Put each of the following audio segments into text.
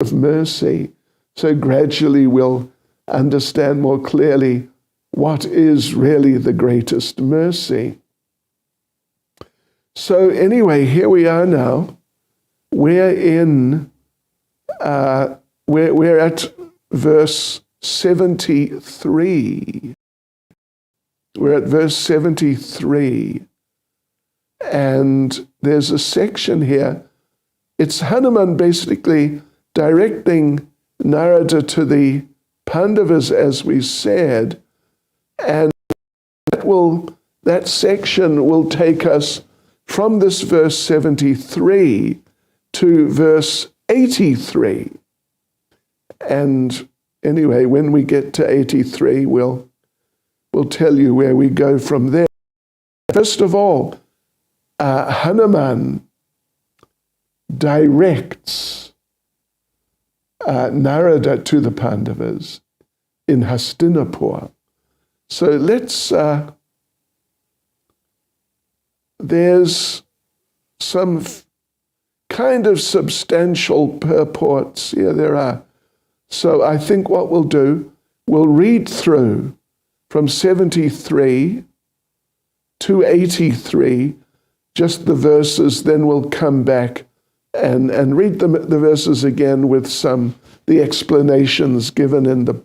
of mercy. So gradually we'll understand more clearly what is really the greatest mercy. So anyway, here we are now. We're at verse 73. We're at verse 73. And there's a section here. It's Hanuman basically directing Narada to the Pandavas, as we said, and that section will take us from this verse 73 to verse 83. And anyway, when we get to 83, we'll tell you where we go from there. First of all, Hanuman directs Narada to the Pandavas in Hastinapur. So let's, there's some kind of substantial purports. Yeah, there are. So I think what we'll do, we'll read through from 73 to 83, just the verses, then we'll come back and read the verses again with the explanations given in the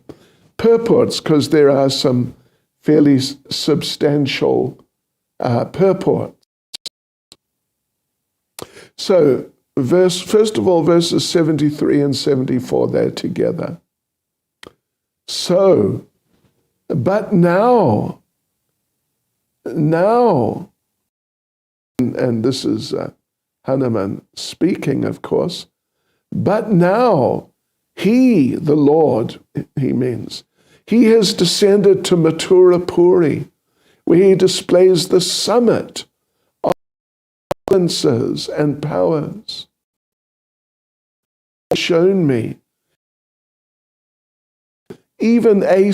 purports, because there are some fairly substantial purports. So, first of all, verses 73 and 74, they're together. So, but now, and this is Hanuman speaking, of course, but now he, the Lord, he means, he has descended to Mathura Puri, where he displays the summit of balances and powers. Shown me even a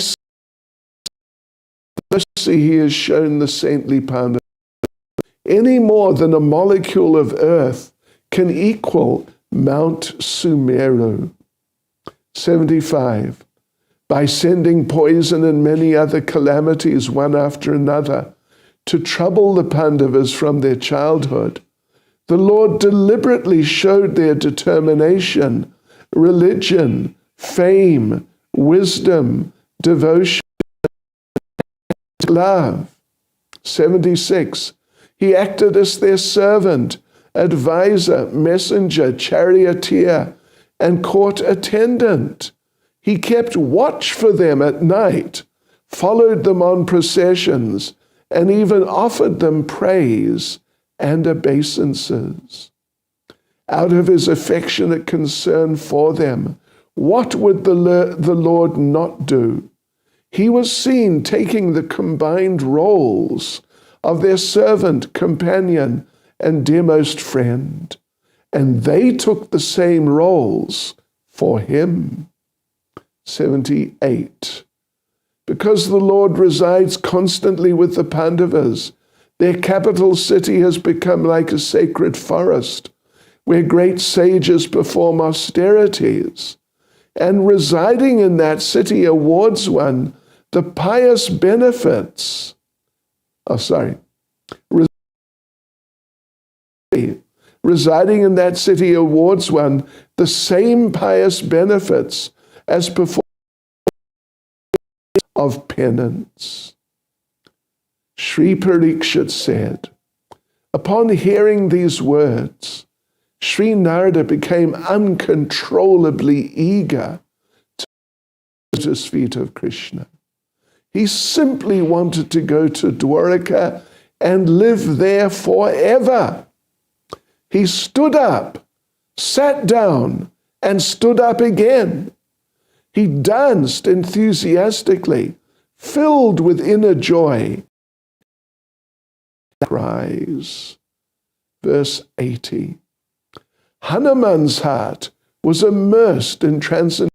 mercy he has shown the saintly Pandava, any more than a molecule of earth can equal Mount Sumeru. 75. By sending poison and many other calamities one after another to trouble the Pandavas from their childhood, the Lord deliberately showed their determination, religion, fame, wisdom, devotion, love. 76. He acted as their servant, advisor, messenger, charioteer, and court attendant. He kept watch for them at night, followed them on processions, and even offered them praise and obeisances. Out of his affectionate concern for them, what would the Lord not do? He was seen taking the combined roles of their servant, companion, and dearmost friend, and they took the same roles for him. 78. Because the Lord resides constantly with the Pandavas, their capital city has become like a sacred forest, where great sages perform austerities, and residing in that city awards one the pious benefits. Residing in that city awards one the same pious benefits as performing of penance. Sri Parikshit said, upon hearing these words, Sri Narada became uncontrollably eager to the lotus feet of Krishna. He simply wanted to go to Dwaraka and live there forever. He stood up, sat down, and stood up again. He danced enthusiastically, filled with inner joy. Cries. Verse 80. Hanuman's heart was immersed in transcendental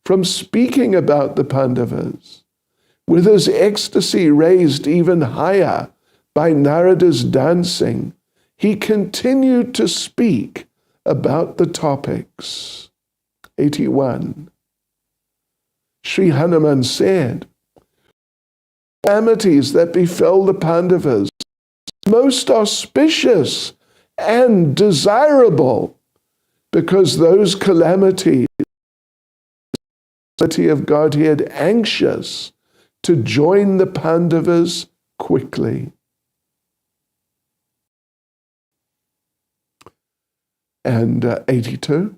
from speaking about the Pandavas, with his ecstasy raised even higher by Narada's dancing. He continued to speak about the topics. 81. Sri Hanuman said, calamities that befell the Pandavas, most auspicious and desirable, because those calamities, the of Godhead anxious to join the Pandavas quickly. And 82.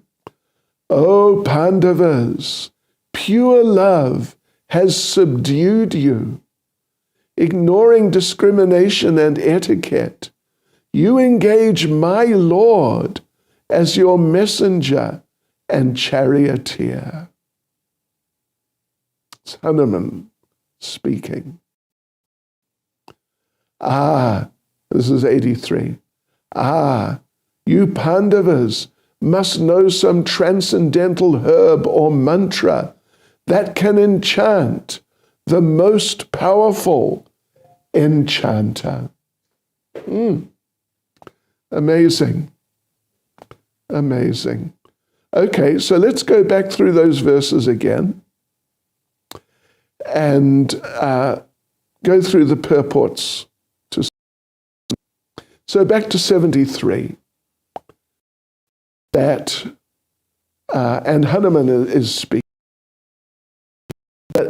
O Pandavas, pure love has subdued you. Ignoring discrimination and etiquette, you engage my Lord as your messenger and charioteer. It's Hanuman speaking. This is 83. You Pandavas must know some transcendental herb or mantra that can enchant the most powerful enchanter. Amazing. Amazing. Okay, so let's go back through those verses again and go through the purports. So back to 73. And Hanuman is speaking.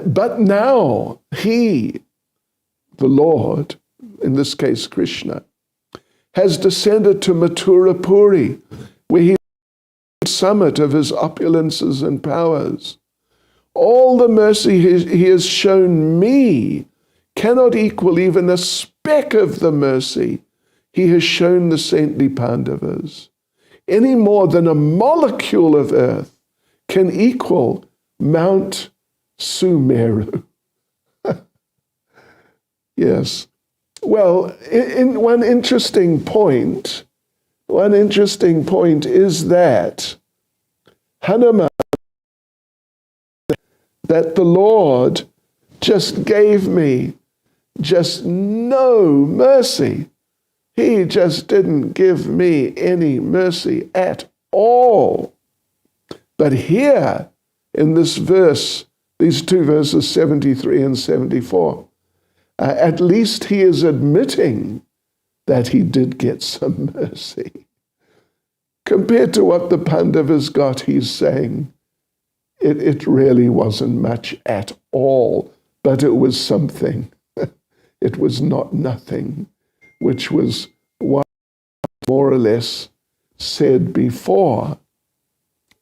But now he, the Lord, in this case Krishna, has descended to Mathura Puri, where he is the summit of his opulences and powers. All the mercy he has shown me cannot equal even a speck of the mercy he has shown the saintly Pandavas, any more than a molecule of earth can equal Mount Sumeru. Yes. Well, in one interesting point is that Hanuman, that the Lord just gave me just no mercy. He just didn't give me any mercy at all. But here in this verse, these two verses, 73 and 74, at least he is admitting that he did get some mercy. Compared to what the Pandavas got, he's saying, it really wasn't much at all, but it was something. It was not nothing, which was what more or less said before.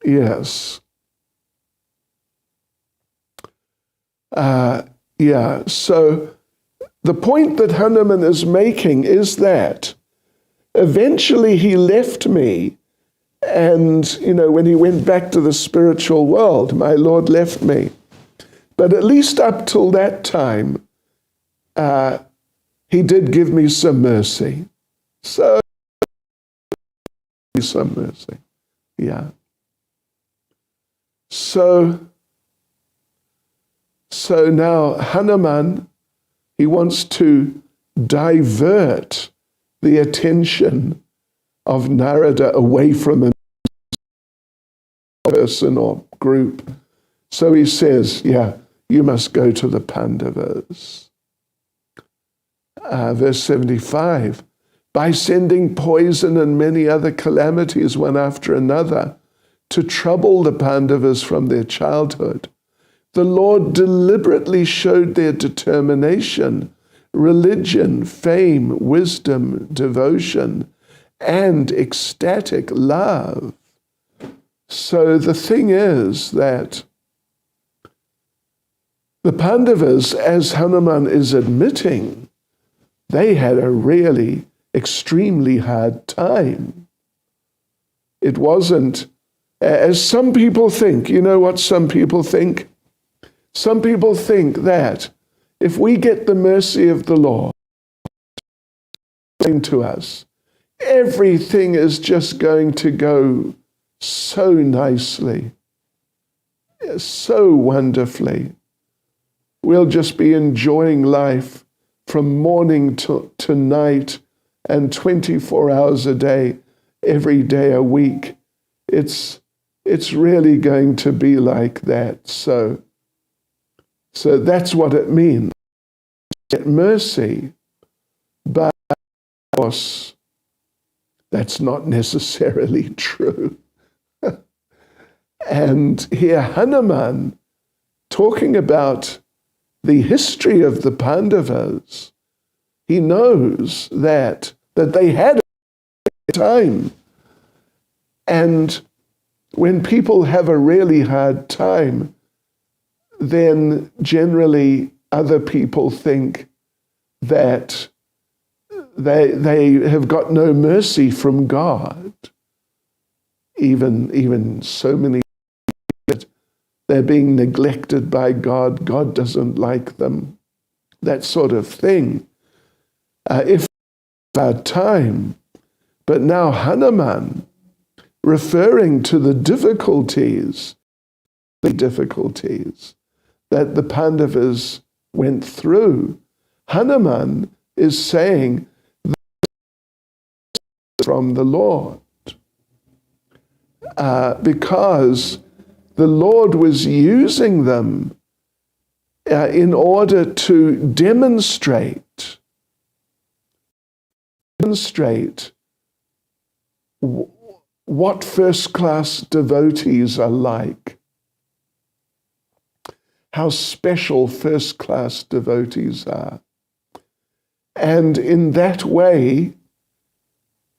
Yes. So the point that Hanuman is making is that eventually he left me, and, when he went back to the spiritual world, my Lord left me. But at least up till that time, he did give me some mercy. So, some mercy. Yeah. So now Hanuman, he wants to divert the attention of Narada away from a person or group. So he says, you must go to the Pandavas. Verse 75, by sending poison and many other calamities one after another to trouble the Pandavas from their childhood, the Lord deliberately showed their determination, religion, fame, wisdom, devotion, and ecstatic love. So the thing is that the Pandavas, as Hanuman is admitting, they had a really extremely hard time. It wasn't, as some people think, you know what some people think? Some people think that if we get the mercy of the Lord to us, everything is just going to go so nicely, so wonderfully. We'll just be enjoying life from morning to night and 24 hours a day, every day a week, it's really going to be like that. So that's what it means. Get mercy, but of course, that's not necessarily true. And here Hanuman, talking about the history of the Pandavas, he knows that they had a time. And when people have a really hard time, then generally other people think that they have got no mercy from God. Even so many that they're being neglected by God. God doesn't like them. That sort of thing. If about time, but now Hanuman, referring to the difficulties that the Pandavas went through, Hanuman is saying from the Lord, because the Lord was using them in order to demonstrate what first-class devotees are like, how special first-class devotees are. And in that way,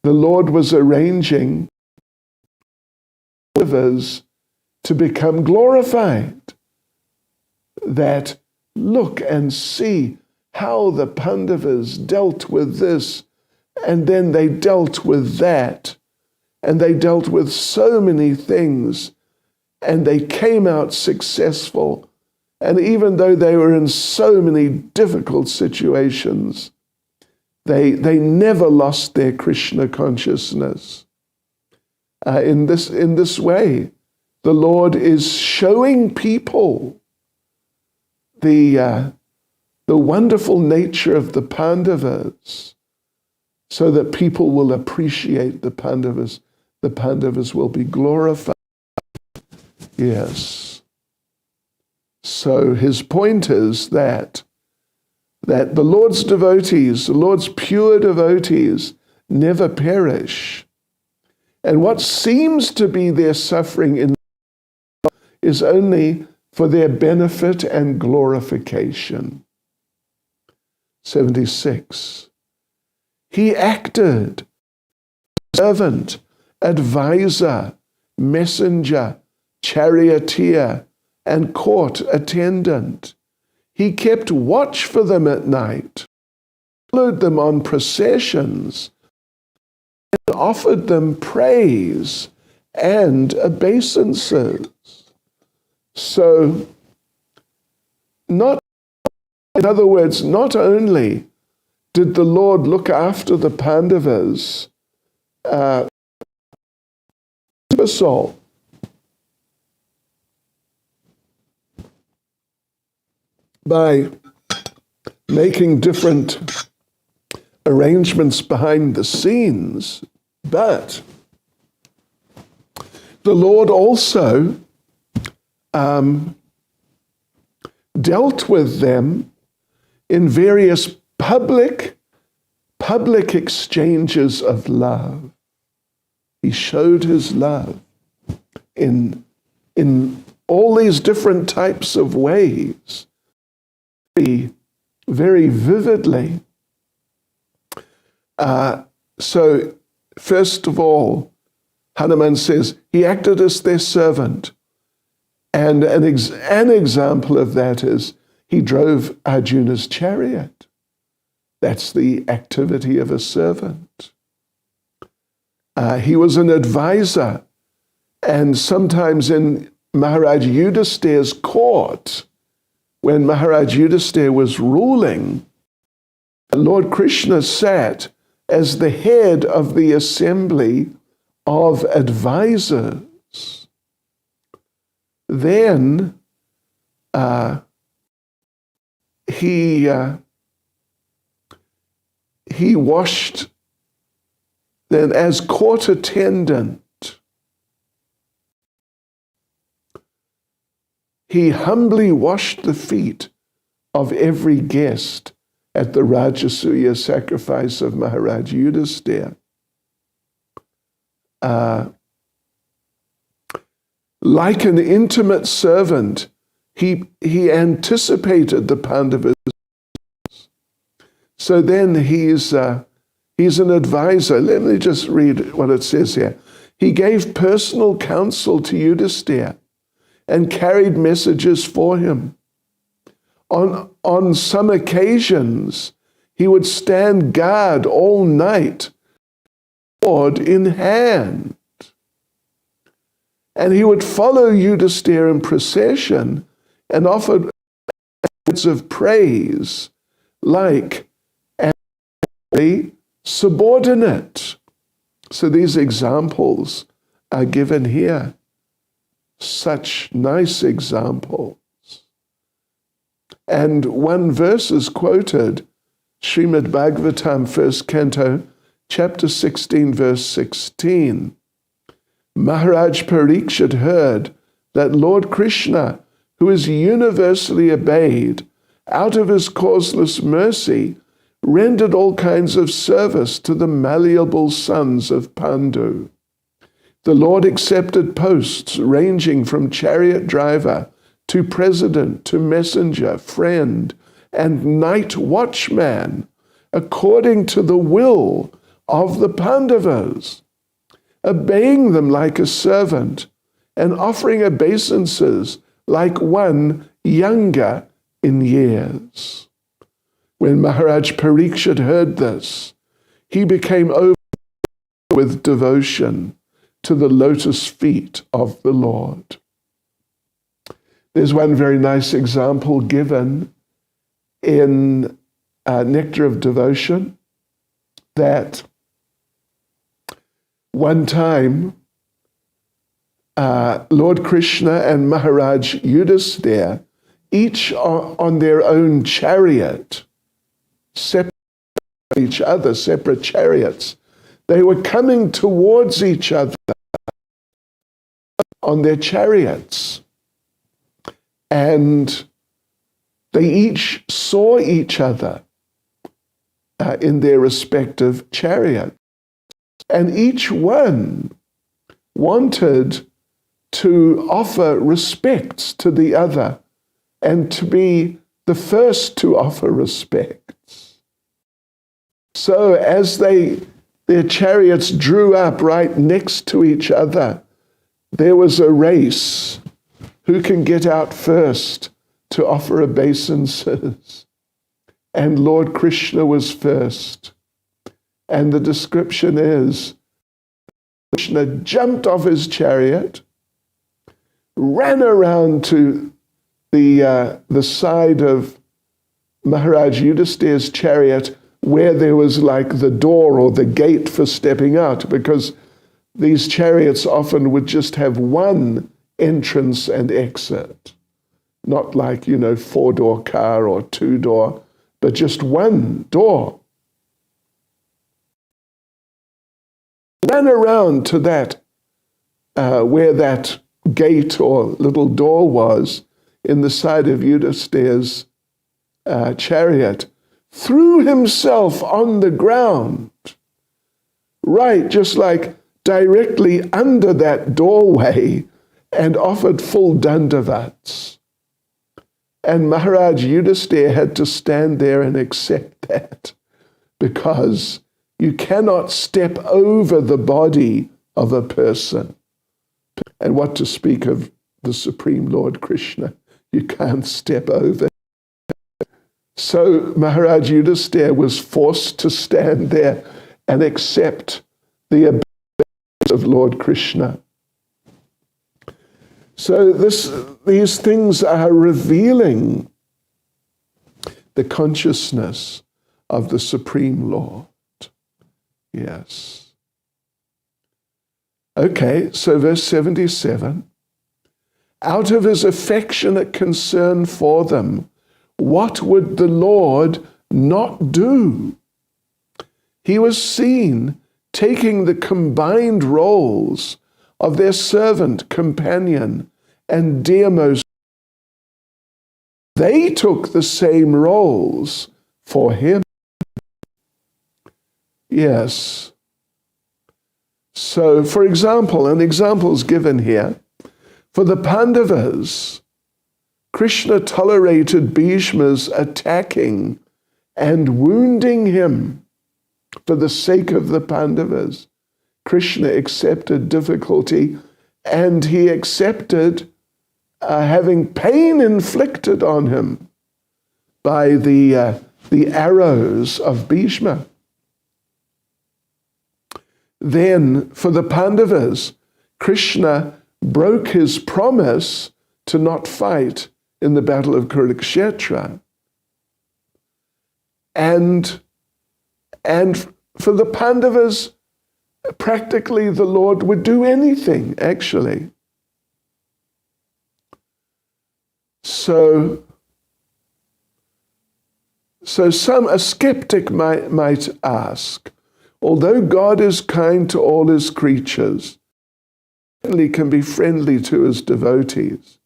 the Lord was arranging believers to become glorified. That look and see how the Pandavas dealt with this, and then they dealt with that, and they dealt with so many things, and they came out successful. And even though they were in so many difficult situations, they never lost their Krishna consciousness. In this way, the Lord is showing people the wonderful nature of the Pandavas, so that people will appreciate the Pandavas. The Pandavas will be glorified. Yes. So his point is that the Lord's devotees, the Lord's pure devotees, never perish. And what seems to be their suffering in is only for their benefit and glorification. 76. He acted servant, advisor, messenger, charioteer, and court attendant. He kept watch for them at night, followed them on processions, and offered them praise and obeisances. So, in other words, not only did the Lord look after the Pandavas, by making different arrangements behind the scenes, but the Lord also dealt with them in various public exchanges of love. He showed his love in all these different types of ways, very vividly. So, first of all, Hanuman says, he acted as their servant. And an example of that is he drove Arjuna's chariot. That's the activity of a servant. He was an advisor. And sometimes in Maharaj Yudhisthira's court, when Maharaj Yudhisthira was ruling, Lord Krishna sat as the head of the assembly of advisors. Then he washed, then as court attendant, he humbly washed the feet of every guest at the Rajasuya sacrifice of Maharaj Yudhisthira. Like an intimate servant, he anticipated the Pandavas. So then he's an advisor. Let me just read what it says here. He gave personal counsel to Yudhisthira and carried messages for him. On some occasions, he would stand guard all night, sword in hand. And he would follow Yudhisthira in procession and offer words of praise like a subordinate. So these examples are given here. Such nice examples. And one verse is quoted, Srimad Bhagavatam, 1st Canto, chapter 16, verse 16. Maharaj Parikshit heard that Lord Krishna, who is universally obeyed, out of his causeless mercy, rendered all kinds of service to the malleable sons of Pandu. The Lord accepted posts ranging from chariot driver to president to messenger, friend, and night watchman, according to the will of the Pandavas, obeying them like a servant, and offering obeisances like one younger in years. When Maharaj Parikshit heard this, he became overwhelmed with devotion to the lotus feet of the Lord. There's one very nice example given in Nectar of Devotion, that one time Lord Krishna and Maharaj Yudhisthira, each on their own chariot, separate each other, separate chariots, they were coming towards each other on their chariots. And they each saw each other in their respective chariots. And each one wanted to offer respects to the other and to be the first to offer respects. So as their chariots drew up right next to each other, there was a race. Who can get out first to offer obeisances? And Lord Krishna was first. And the description is, Krishna jumped off his chariot, ran around to the side of Maharaj Yudhisthira's chariot, where there was like the door or the gate for stepping out, because these chariots often would just have one entrance and exit, not like, 4-door car or 2-door, but just one door. Ran around to that, where that gate or little door was in the side of Yudhisthira's chariot, threw himself on the ground, right, just like directly under that doorway, and offered full dandavats. And Maharaj Yudhisthira had to stand there and accept that, because you cannot step over the body of a person. And what to speak of the Supreme Lord Krishna? You can't step over. So Maharaj Yudhisthira was forced to stand there and accept the obeisance of Lord Krishna. So these things are revealing the consciousness of the Supreme Lord. Yes. Okay, so verse 77. Out of his affectionate concern for them, what would the Lord not do? He was seen taking the combined roles of their servant, companion, and dearmost They took the same roles for him. Yes. So, for example, an example is given here. For the Pandavas, Krishna tolerated Bhishma's attacking and wounding him for the sake of the Pandavas. Krishna accepted difficulty, and he accepted having pain inflicted on him by the arrows of Bhishma. Then, for the Pandavas, Krishna broke his promise to not fight in the battle of Kurukshetra. And for the Pandavas, practically the Lord would do anything, actually. So a skeptic might ask, although God is kind to all his creatures, certainly can be friendly to his devotees,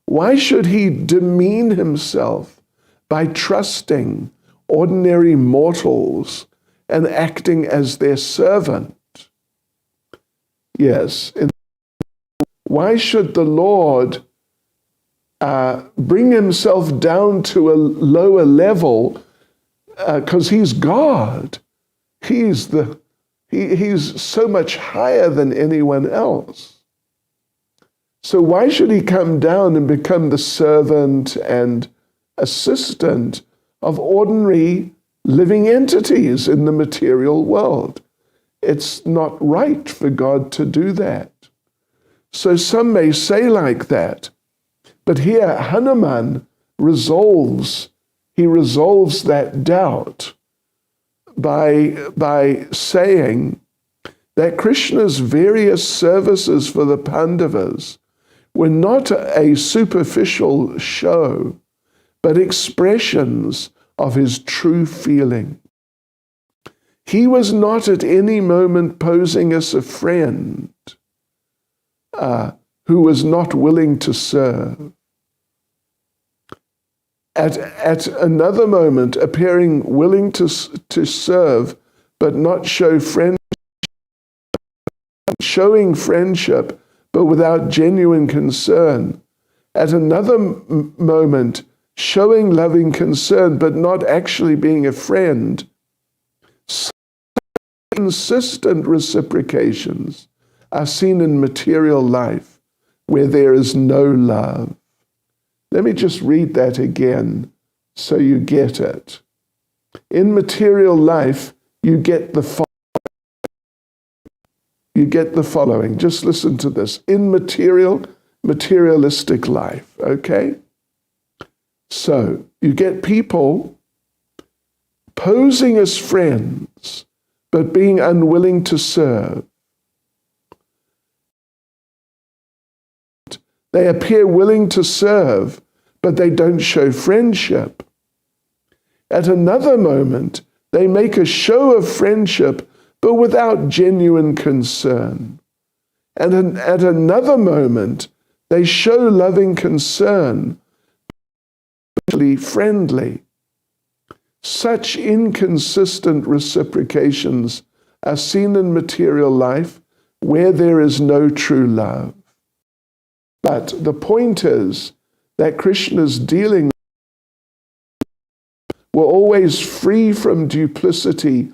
why should he demean himself by trusting ordinary mortals and acting as their servant? Yes. Why should the Lord bring himself down to a lower level? Because he's God. He's so much higher than anyone else. So why should he come down and become the servant and assistant of ordinary living entities in the material world? It's not right for God to do that. So some may say like that, but here Hanuman resolves that doubt by saying that Krishna's various services for the Pandavas were not a superficial show, but expressions of his true feeling. He was not at any moment posing as a friend who was not willing to serve. At another moment, appearing willing to serve, but not show friendship, showing friendship, but without genuine concern. At another moment, showing loving concern, but not actually being a friend. Consistent reciprocations are seen in material life where there is no love. Let me just read that again so you get it. In material life, you get the following. Just listen to this. In materialistic life, okay? So you get people posing as friends, but being unwilling to serve. They appear willing to serve, but they don't show friendship. At another moment, they make a show of friendship, but without genuine concern. And at another moment, they show loving concern, but friendly. Such inconsistent reciprocations are seen in material life where there is no true love. But the point is that Krishna's dealings were always free from duplicity,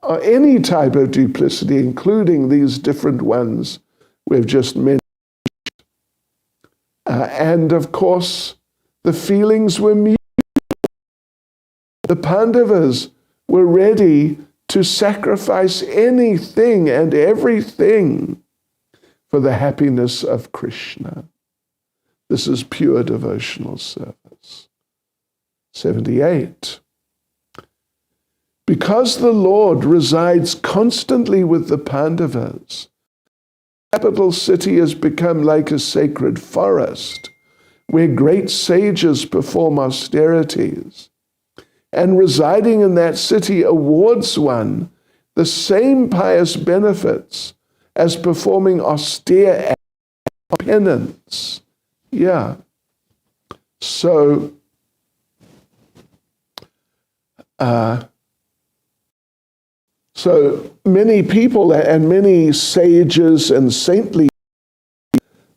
or any type of duplicity, including these different ones we've just mentioned. And of course, the feelings were mutual. The Pandavas were ready to sacrifice anything and everything for the happiness of Krishna. This is pure devotional service. 78. Because the Lord resides constantly with the Pandavas, the capital city has become like a sacred forest where great sages perform austerities. And residing in that city awards one the same pious benefits as performing austere penance. Yeah. So So many people and many sages and saintly,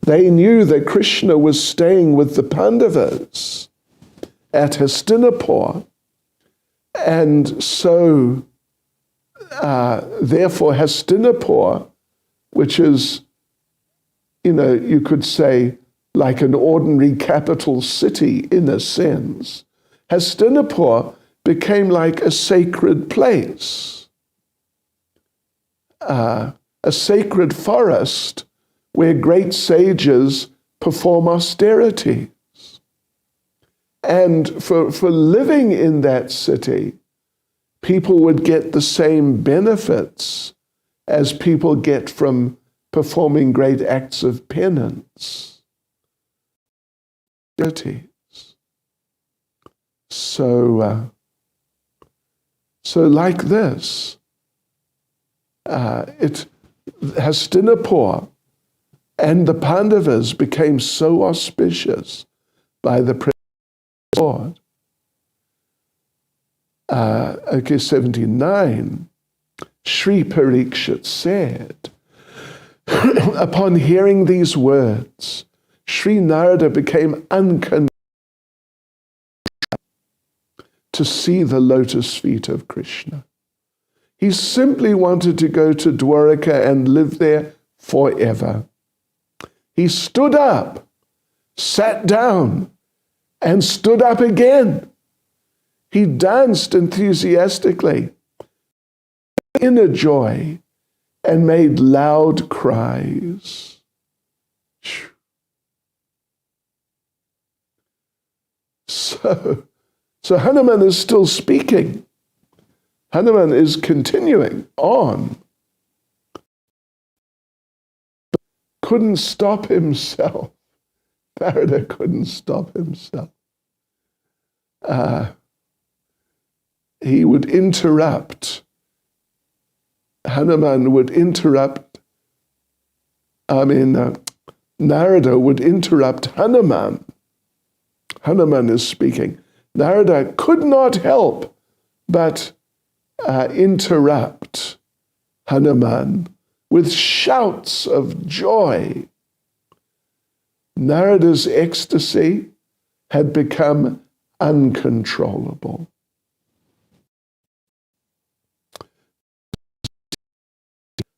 they knew that Krishna was staying with the Pandavas at Hastinapur. And so, therefore, Hastinapur, which is, you could say, like an ordinary capital city in a sense, Hastinapur became like a sacred place. A sacred forest where great sages perform austerities. And for living in that city, people would get the same benefits as people get from performing great acts of penance. So like this, Hastinapur and the Pandavas became so auspicious by the presence of the Lord. 79. Sri Parikshit said, upon hearing these words, Sri Narada became uncontrollable to see the lotus feet of Krishna. He simply wanted to go to Dwaraka and live there forever. He stood up, sat down, and stood up again. He danced enthusiastically, inner joy, and made loud cries. So Hanuman is still speaking. Hanuman is continuing on. Couldn't stop himself. Narada couldn't stop himself. He would interrupt. Hanuman would interrupt. Narada would interrupt Hanuman. Hanuman is speaking. Narada could not help but interrupt Hanuman with shouts of joy. Narada's ecstasy had become uncontrollable.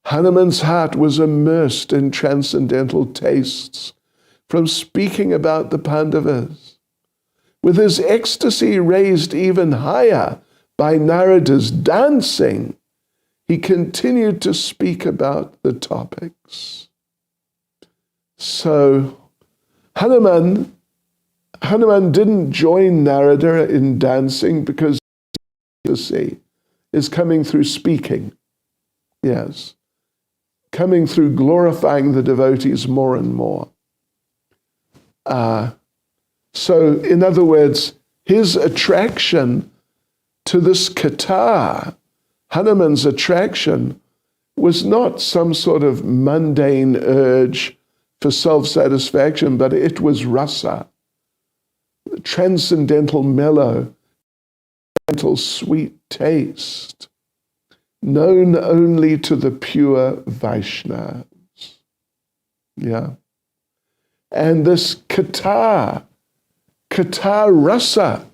Hanuman's heart was immersed in transcendental tastes from speaking about the Pandavas. With his ecstasy raised even higher by Narada's dancing, he continued to speak about the topics. So Hanuman didn't join Narada in dancing because ecstasy is coming through speaking. Yes. Coming through glorifying the devotees more and more. So, in other words, his attraction to this kata, Hanuman's attraction, was not some sort of mundane urge for self-satisfaction, but it was rasa, transcendental mellow, transcendental sweet taste, known only to the pure Vaishnavas. Yeah. And this kata rasa,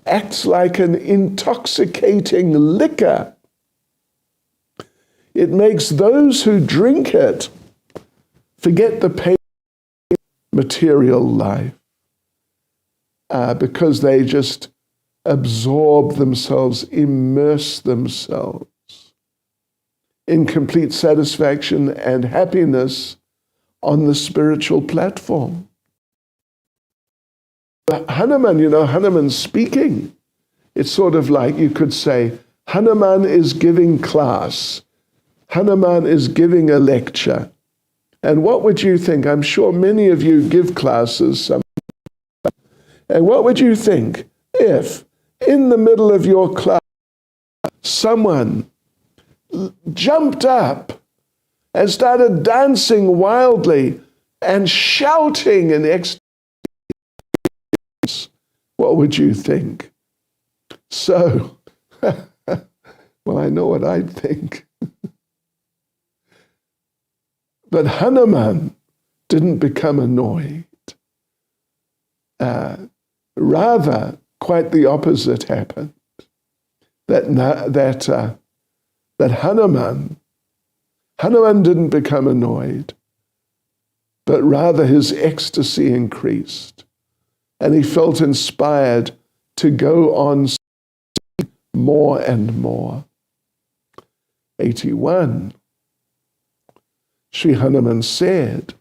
acts like an intoxicating liquor. It makes those who drink it forget the pain of material life because they just absorb themselves, immerse themselves in complete satisfaction and happiness on the spiritual platform. But Hanuman, Hanuman's speaking. It's sort of like you could say, Hanuman is giving class. Hanuman is giving a lecture. And what would you think? I'm sure many of you give classes. And what would you think if, in the middle of your class, someone jumped up and started dancing wildly and shouting in ecstasy? What would you think? So Well, I know what I'd think. But Hanuman didn't become annoyed. Rather, quite the opposite happened. That Hanuman didn't become annoyed, but rather his ecstasy increased, and he felt inspired to go on more and more. 81. Sri Hanuman said,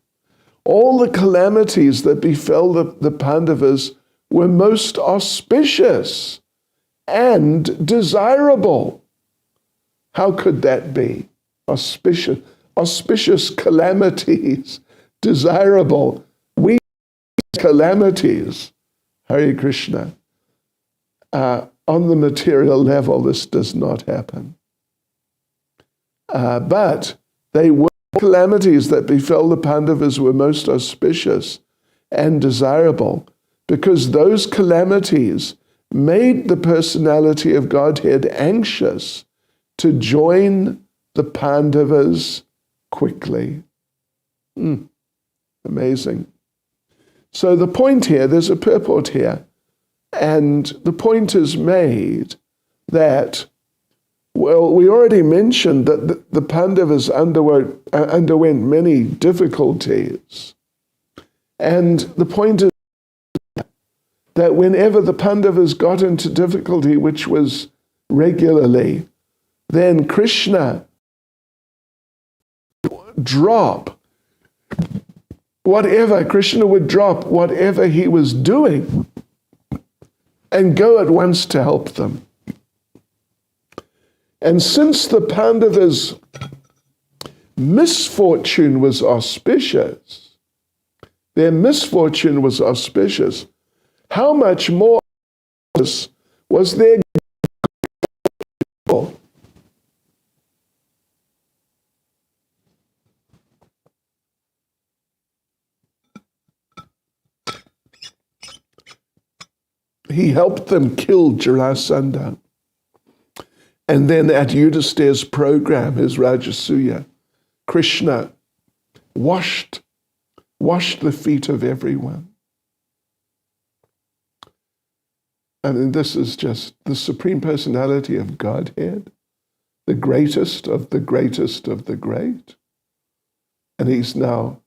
all the calamities that befell the Pandavas were most auspicious and desirable. How could that be? Auspicious calamities, desirable. We calamities, Hare Krishna. On the material level, this does not happen. But they were calamities that befell the Pandavas were most auspicious and desirable, because those calamities made the personality of Godhead anxious to join the Pandavas quickly. Amazing. So the point here, there's a purport here, and the point is made that, well, we already mentioned that the Pandavas underwent many difficulties. And the point is that whenever the Pandavas got into difficulty, which was regularly, then Krishna would drop whatever he was doing and go at once to help them. And since the Pandavas' misfortune was auspicious, their misfortune was auspicious, how much more was their goal? He helped them kill Jarasandha. And then at Yudhisthira's program, his Rajasuya, Krishna washed the feet of everyone. I mean, this is just the Supreme Personality of Godhead, the greatest of the greatest of the great. And he's now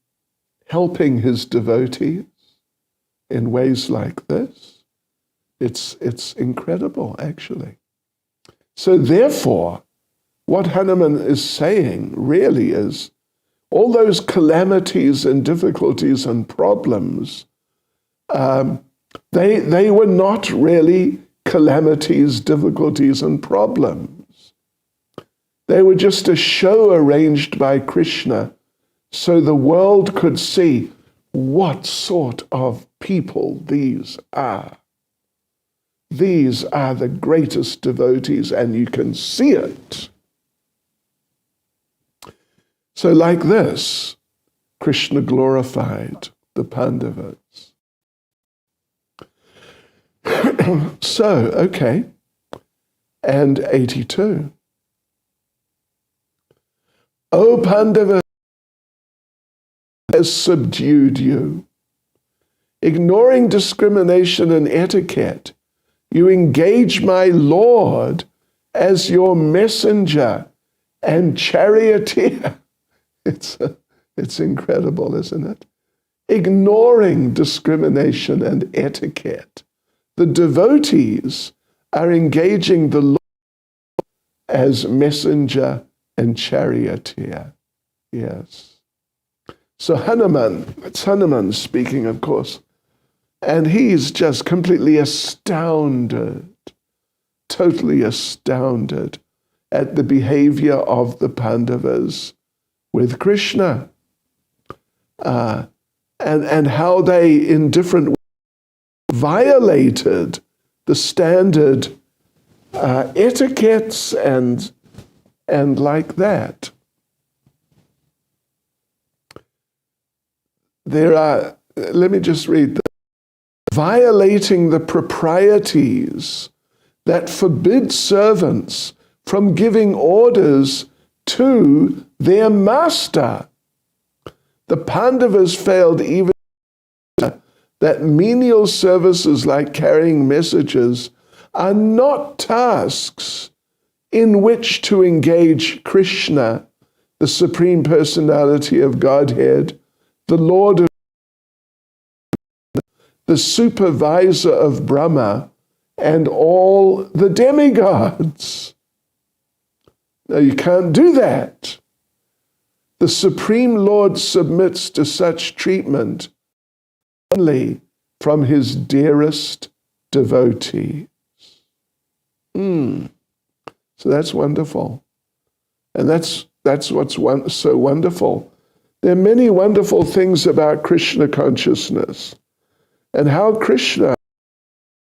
helping his devotees in ways like this. It's incredible, actually. So therefore, what Hanuman is saying really is all those calamities and difficulties and problems, they were not really calamities, difficulties, and problems. They were just a show arranged by Krishna so the world could see what sort of people these are. These are the greatest devotees, and you can see it. So like this, Krishna glorified the Pandavas. So, okay, and 82. O Pandava has subdued you. Ignoring discrimination and etiquette, you engage my Lord as your messenger and charioteer. It's incredible, isn't it? Ignoring discrimination and etiquette, the devotees are engaging the Lord as messenger and charioteer. Yes. So Hanuman, it's Hanuman speaking, of course, and he's just completely astounded, totally astounded at the behavior of the Pandavas with Krishna, and how they, in different ways, violated the standard etiquettes and like that. There are, let me just read this. Violating the proprieties that forbids servants from giving orders to their master. The Pandavas failed even that menial services like carrying messages are not tasks in which to engage Krishna, the Supreme Personality of Godhead, the Lord of the supervisor of Brahma, and all the demigods. Now, you can't do that. The Supreme Lord submits to such treatment only from his dearest devotees. So that's wonderful. And that's what's so wonderful. There are many wonderful things about Krishna consciousness and how Krishna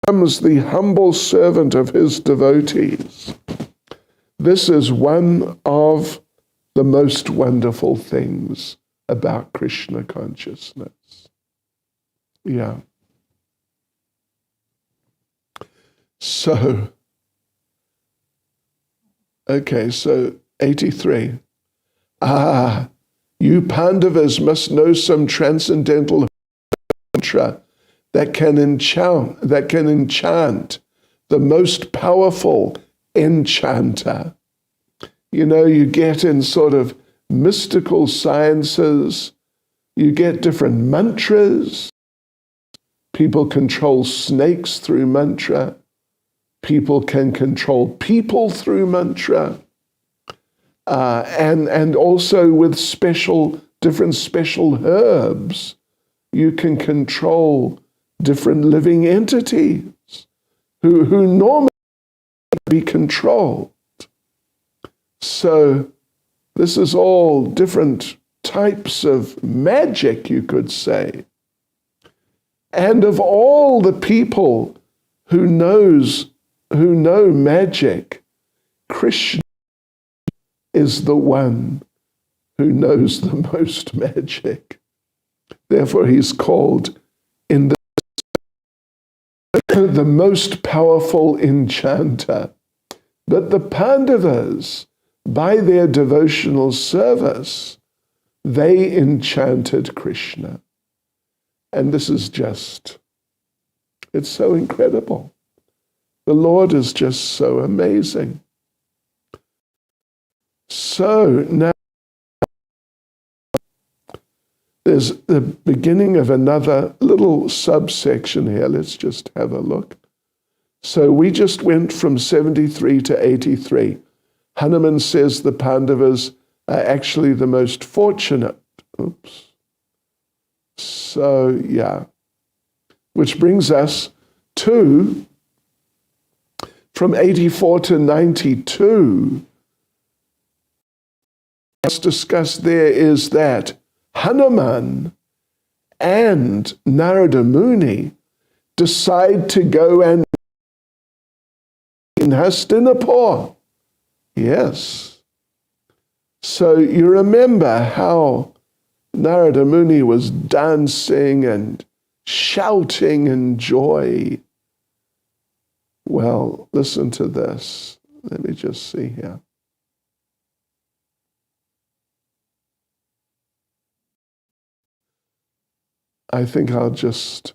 becomes the humble servant of his devotees. This is one of the most wonderful things about Krishna consciousness. Yeah. So 83. You Pandavas must know some transcendental mantra that can enchant the most powerful enchanter. You get in sort of mystical sciences, you get different mantras. People control snakes through mantra. People can control people through mantra. And also with different special herbs, you can control different living entities who normally be controlled. So this is all different types of magic, you could say. And of all the people who know magic, Krishna is the one who knows the most magic. Therefore, he's called in the most powerful enchanter. But the Pandavas, by their devotional service, they enchanted Krishna. And this is it's so incredible. The Lord is just so amazing. So now, there's the beginning of another little subsection here. Let's just have a look. So we just went from 73 to 83. Hanuman says the Pandavas are actually the most fortunate. So, yeah. Which brings us to, from 84 to 92, what's discussed there is that Hanuman and Narada Muni decide to go and in Hastinapur. Yes. So you remember how Narada Muni was dancing and shouting in joy. Well, listen to this. Let me just see here. I think I'll just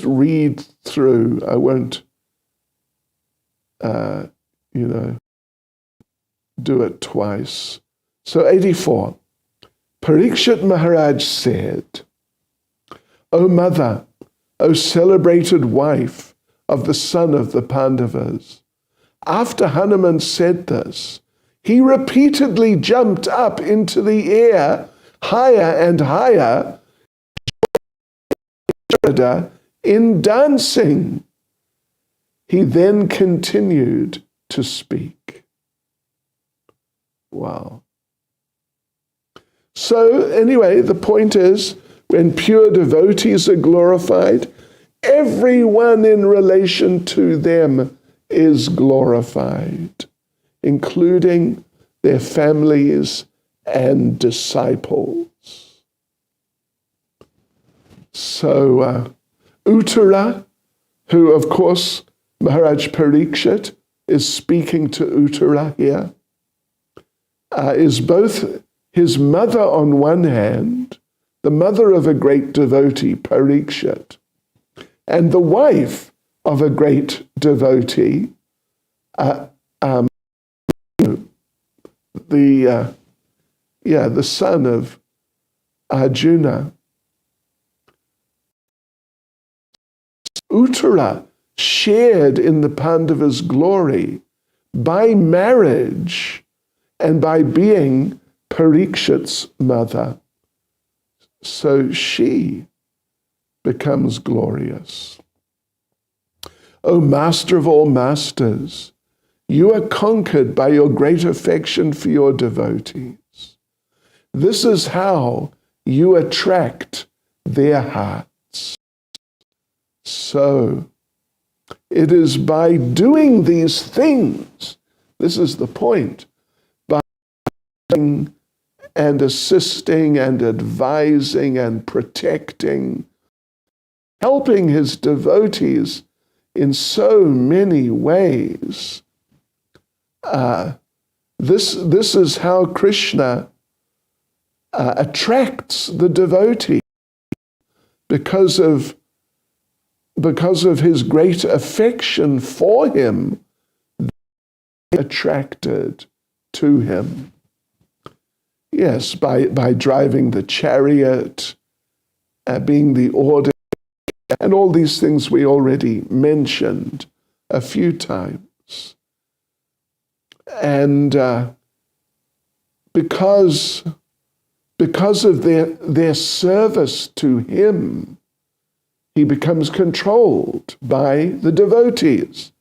read through. I won't, do it twice. So 84. Parikshit Maharaj said, O mother, O celebrated wife of the son of the Pandavas, after Hanuman said this, he repeatedly jumped up into the air, higher and higher, in dancing. He then continued to speak. Wow. So anyway, the point is, when pure devotees are glorified, everyone in relation to them is glorified, including their families and disciples. So Uttara, who of course Maharaj Parikshit is speaking to Uttara here, is both his mother on one hand, the mother of a great devotee, Parikshit, and the wife of a great devotee, the son of Arjuna. Uttara shared in the Pandavas' glory by marriage and by being Parikshit's mother. So she becomes glorious. O Master of all masters, you are conquered by your great affection for your devotees. This is how you attract their hearts. So it is by doing these things, this is the point, by doing and assisting and advising and protecting, helping his devotees in so many ways. This is how Krishna attracts the devotee because of his great affection for him, attracted to him. Yes, by driving the chariot, being the order, and all these things we already mentioned a few times. And because of their service to him, he becomes controlled by the devotees.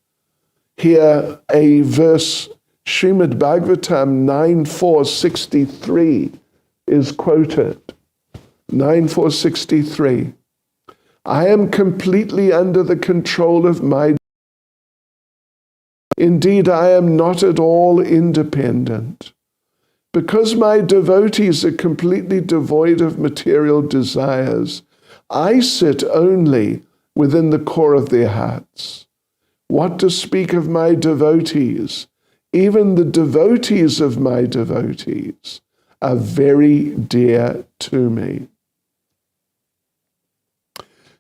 Here a verse, Srimad Bhagavatam 9.4.63 is quoted. 9.4.63. I am completely under the control of my. Indeed, I am not at all independent. Because my devotees are completely devoid of material desires, I sit only within the core of their hearts. What to speak of my devotees? Even the devotees of my devotees are very dear to me.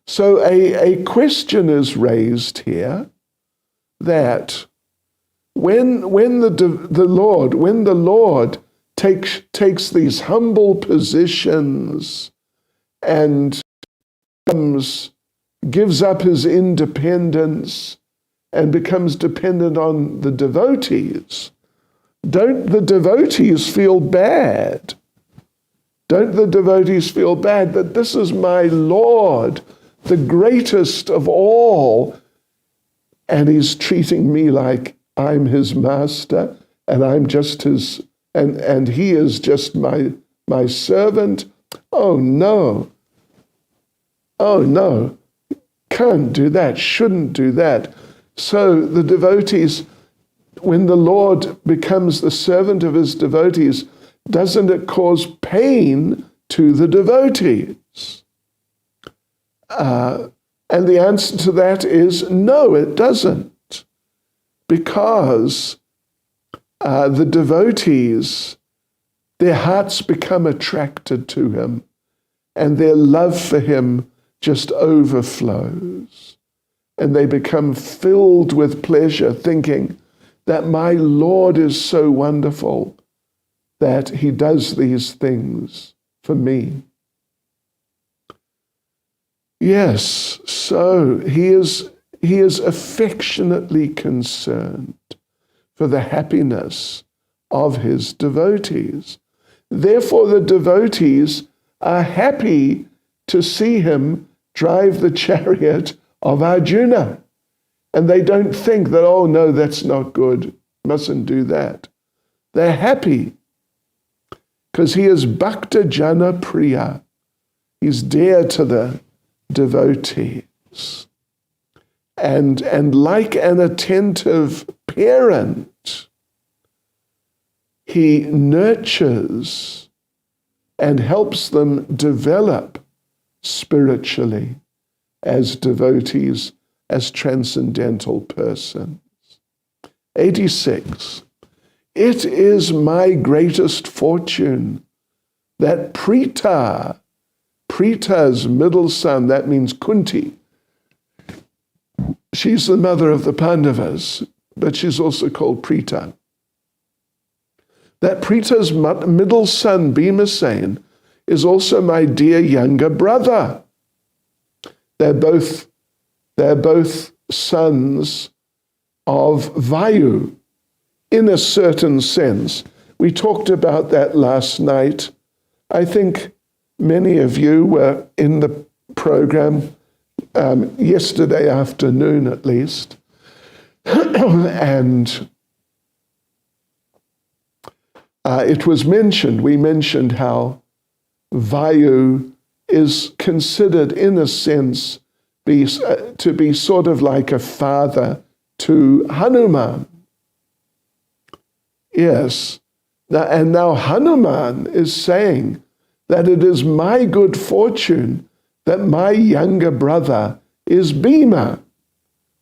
So a question is raised here that when the Lord takes these humble positions and gives up his independence and becomes dependent on the devotees, don't the devotees feel bad? Don't the devotees feel bad that this is my Lord, the greatest of all, and he's treating me like I'm his master and I'm just his, and he is just my servant? Oh no, can't do that, shouldn't do that. So the devotees, when the Lord becomes the servant of his devotees, doesn't it cause pain to the devotees? And the answer to that is no, it doesn't. Because the devotees, their hearts become attracted to him, and their love for him just overflows. And they become filled with pleasure, thinking that my Lord is so wonderful that he does these things for me. Yes, so he is affectionately concerned for the happiness of his devotees. Therefore, the devotees are happy to see him drive the chariot of Arjuna. And they don't think that, oh no, that's not good, mustn't do that. They're happy because he is Bhakta Jana Priya. He's dear to the devotees. And like an attentive parent, he nurtures and helps them develop spiritually as devotees as transcendental persons. 86. It is my greatest fortune that Prita's middle son, that means Kunti, she's the mother of the Pandavas, but she's also called Prita. That Prita's middle son, Bhimasen, is also my dear younger brother. They're both sons of Vayu, in a certain sense. We talked about that last night. I think many of you were in the program yesterday afternoon at least. And it was mentioned, we mentioned how Vayu is considered in a sense to be sort of like a father to Hanuman. Yes. And now Hanuman is saying that it is my good fortune that my younger brother is Bhima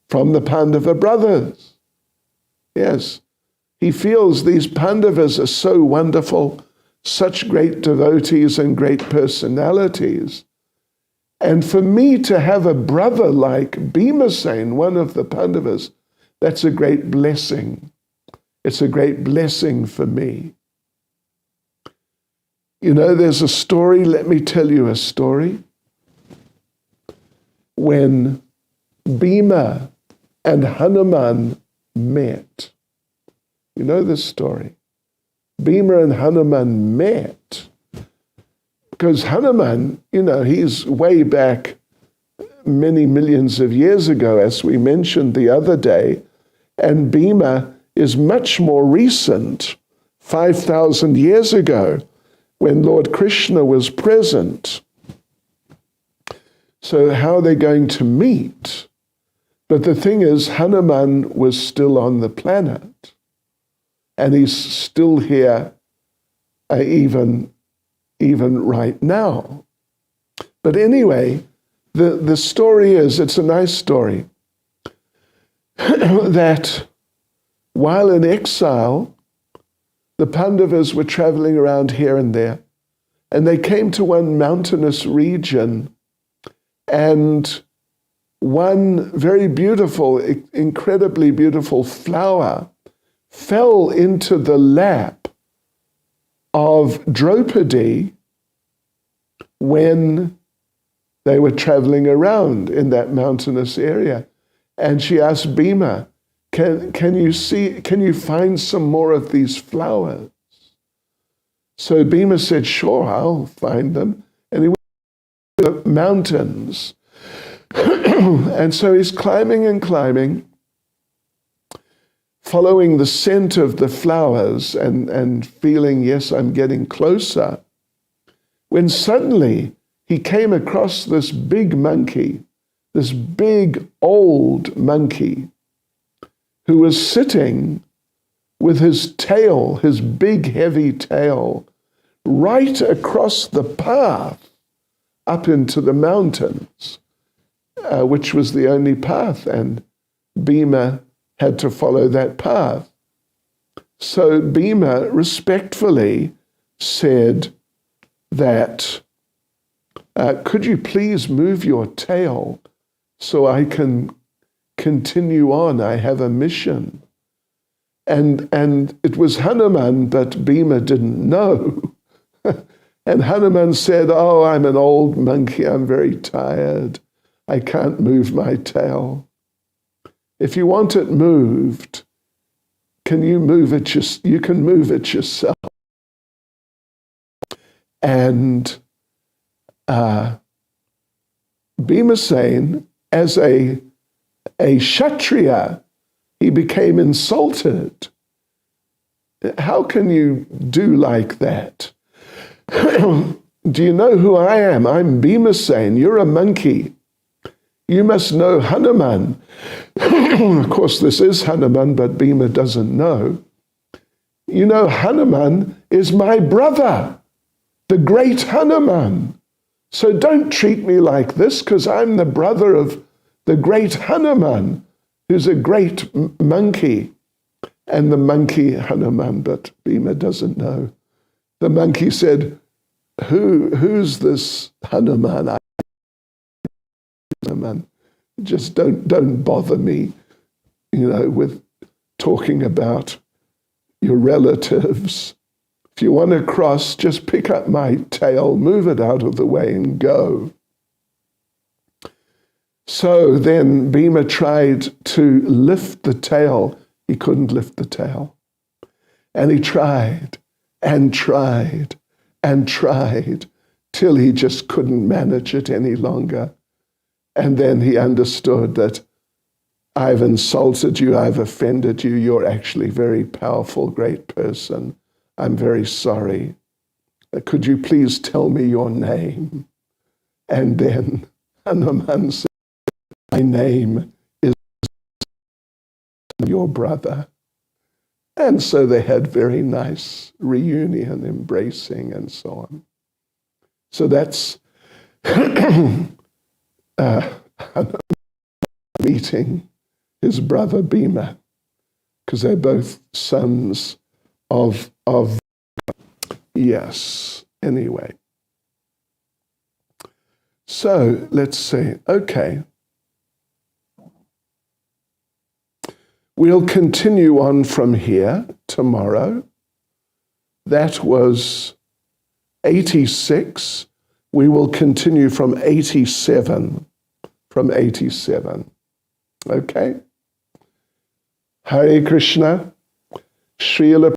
from the Pandava brothers. Yes. He feels these Pandavas are so wonderful, such great devotees and great personalities. And for me to have a brother like Bhimasen, one of the Pandavas, that's a great blessing. It's a great blessing for me. You know, there's a story, let me tell you a story. When Bhima and Hanuman met, you know this story. Bhima and Hanuman met because Hanuman, you know, he's way back many millions of years ago, as we mentioned the other day, and Bhima is much more recent, 5,000 years ago, when Lord Krishna was present. So how are they going to meet? But the thing is, Hanuman was still on the planet, and he's still here even right now. But anyway, the story is, it's a nice story, that while in exile, the Pandavas were traveling around here and there, and they came to one mountainous region, and one very beautiful, incredibly beautiful flower fell into the lap of Draupadi when they were traveling around in that mountainous area. And she asked Bhima, can you find some more of these flowers? So Bhima said, sure, I'll find them. And he went to the mountains. And so he's climbing and climbing, following the scent of the flowers and feeling, yes, I'm getting closer, when suddenly he came across this big monkey, this big old monkey, who was sitting with his tail, his big heavy tail, right across the path up into the mountains, which was the only path, and Bhima had to follow that path. So Bhima respectfully said that, could you please move your tail so I can continue on? I have a mission. And it was Hanuman, but Bhima didn't know. And Hanuman said, oh, I'm an old monkey, I'm very tired. I can't move my tail. If you want it moved, can you move it? You can move it yourself. And Bhimasen, as a Kshatriya, he became insulted. How can you do like that? Do you know who I am? I'm Bhimasen. You're a monkey. You must know Hanuman. Of course, this is Hanuman, but Bhima doesn't know. You know, Hanuman is my brother, the great Hanuman. So don't treat me like this, because I'm the brother of the great Hanuman, who's a great monkey. And the monkey, Hanuman, but Bhima doesn't know. The monkey said, who's this Hanuman? Hanuman, just don't bother me, with talking about your relatives. If you want to cross, just pick up my tail, move it out of the way and go. So then Bhima tried to lift the tail. He couldn't lift the tail. And he tried and tried and tried till he just couldn't manage it any longer. And then he understood that I've insulted you, I've offended you, you're actually a very powerful, great person. I'm very sorry. Could you please tell me your name? And then Hanuman said, my name is your brother. And so they had very nice reunion, embracing and so on. So that's meeting his brother Bhima, because they're both sons of yes, anyway. So let's see, okay. We'll continue on from here tomorrow. That was 86. We will continue from 87. Okay? Hare Krishna, Srila